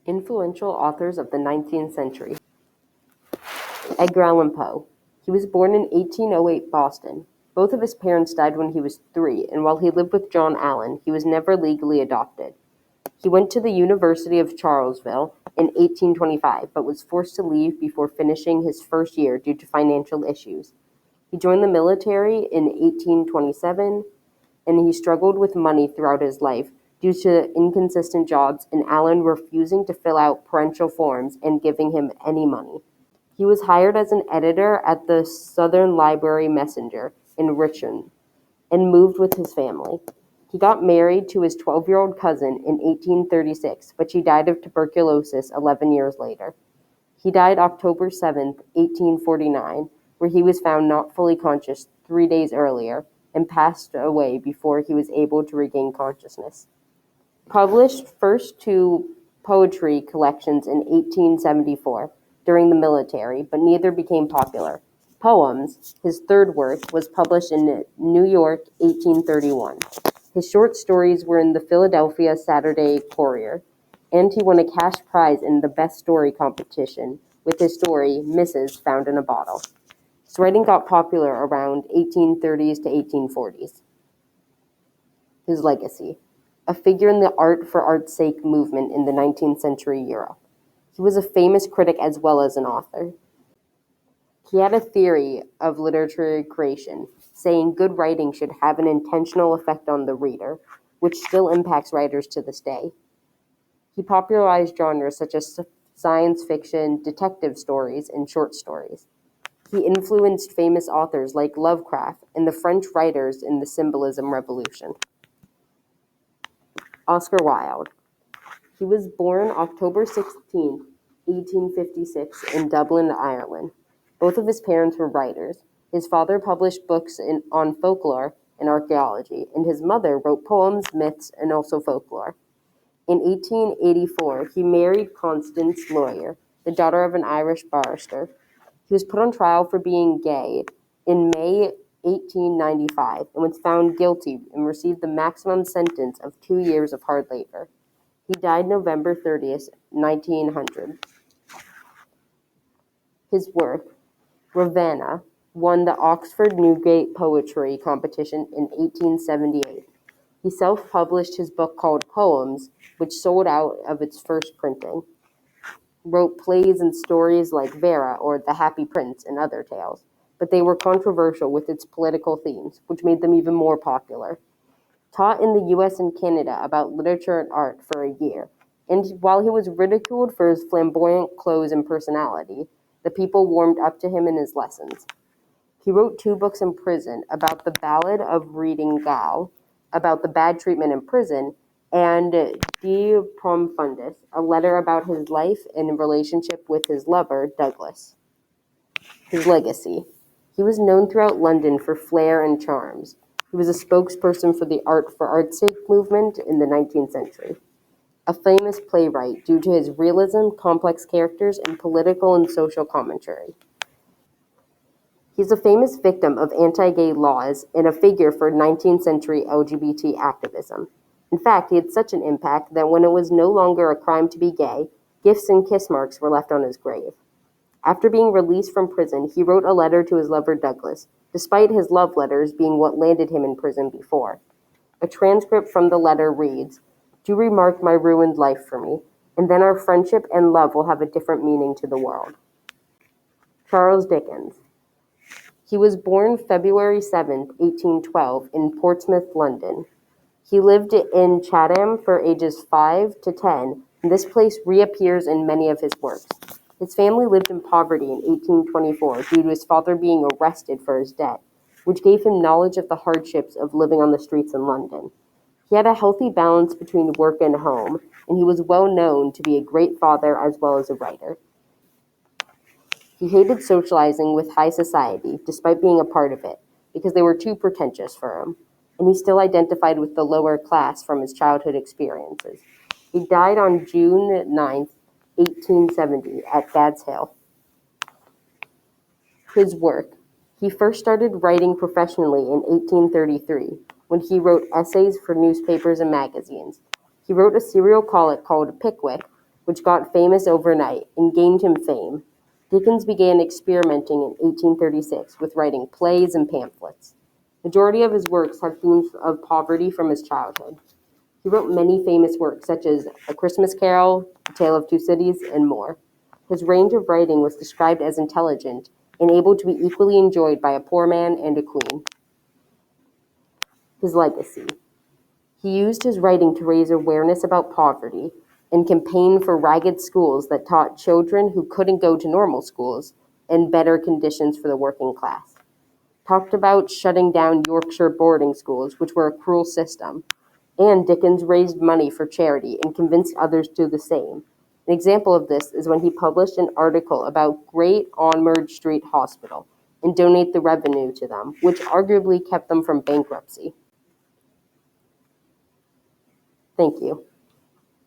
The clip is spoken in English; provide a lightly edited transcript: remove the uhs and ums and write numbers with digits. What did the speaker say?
Influential authors of the 19th century. Edgar Allan Poe. He was born in 1808 Boston. Both of his parents died when he was 3, and while he lived with John Allan, he was never legally adopted. He went to the University of Charlottesville in 1825, but was forced to leave before finishing his first year due to financial issues. He joined the military in 1827, and he struggled with money throughout his life due to inconsistent jobs and Allan refusing to fill out parental forms and giving him any money. He was hired as an editor at the Southern Library Messenger in Richmond and moved with his family. He got married to his 12-year-old cousin in 1836, but she died of tuberculosis 11 years later. He died October 7, 1849, where he was found not fully conscious 3 days earlier and passed away before he was able to regain consciousness. Published first 2 poetry collections in 1874 during the military, but neither became popular. Poems, his third work, was published in New York 1831. His short stories were in the Philadelphia Saturday Courier, and he won a cash prize in the Best Story competition with his story, Mrs. Found in a Bottle. His writing got popular around 1830s to 1840s. His legacy. A figure in the art for art's sake movement in the 19th century Europe. He was a famous critic as well as an author. He had a theory of literary creation, saying good writing should have an intentional effect on the reader, which still impacts writers to this day. He popularized genres such as science fiction, detective stories, and short stories. He influenced famous authors like Lovecraft and the French writers in the Symbolism Revolution. Oscar Wilde. He was born October 16, 1856, in Dublin, Ireland. Both of his parents were writers. His father published books on folklore and archaeology, and his mother wrote poems, myths, and also folklore. In 1884, he married Constance Lawyer, the daughter of an Irish barrister. He was put on trial for being gay in May 1895 and was found guilty and received the maximum sentence of 2 years of hard labor. He died November 30th, 1900. His work, Ravenna, won the Oxford Newgate Poetry Competition in 1878. He self-published his book called Poems, which sold out of its first printing. Wrote plays and stories like Vera or The Happy Prince and other tales, but they were controversial with its political themes, which made them even more popular. Taught in the US and Canada about literature and art for a year, and while he was ridiculed for his flamboyant clothes and personality, the people warmed up to him in his lessons. He wrote 2 books in prison about the Ballad of Reading Gaol, about the bad treatment in prison, and De Profundis, a letter about his life and relationship with his lover, Douglas. His legacy. He was known throughout London for flair and charms. He was a spokesperson for the art for art's sake movement in the 19th century. A famous playwright due to his realism, complex characters, and political and social commentary. He's a famous victim of anti-gay laws and a figure for 19th century LGBT activism. In fact, he had such an impact that when it was no longer a crime to be gay, gifts and kiss marks were left on his grave. After being released from prison, he wrote a letter to his lover Douglas, despite his love letters being what landed him in prison before. A transcript from the letter reads, "Do remark my ruined life for me, and then our friendship and love will have a different meaning to the world." Charles Dickens. He was born February 7, 1812, in Portsmouth, London. He lived in Chatham for ages 5 to 10, and this place reappears in many of his works. His family lived in poverty in 1824 due to his father being arrested for his debt, which gave him knowledge of the hardships of living on the streets in London. He had a healthy balance between work and home, and he was well known to be a great father as well as a writer. He hated socializing with high society, despite being a part of it, because they were too pretentious for him, and he still identified with the lower class from his childhood experiences. He died on June 9, 1870, at Gad's Hill. His work. He first started writing professionally in 1833, when he wrote essays for newspapers and magazines. He wrote a serial called Pickwick, which got famous overnight and gained him fame. Dickens began experimenting in 1836 with writing plays and pamphlets. Majority of his works have themes of poverty from his childhood. He wrote many famous works such as A Christmas Carol, A Tale of Two Cities, and more. His range of writing was described as intelligent and able to be equally enjoyed by a poor man and a queen. His legacy. He used his writing to raise awareness about poverty and campaign for ragged schools that taught children who couldn't go to normal schools and better conditions for the working class. Talked about shutting down Yorkshire boarding schools, which were a cruel system, and Dickens raised money for charity and convinced others to do the same. An example of this is when he published an article about Great Ormond Street Hospital and donate the revenue to them, which arguably kept them from bankruptcy. Thank you.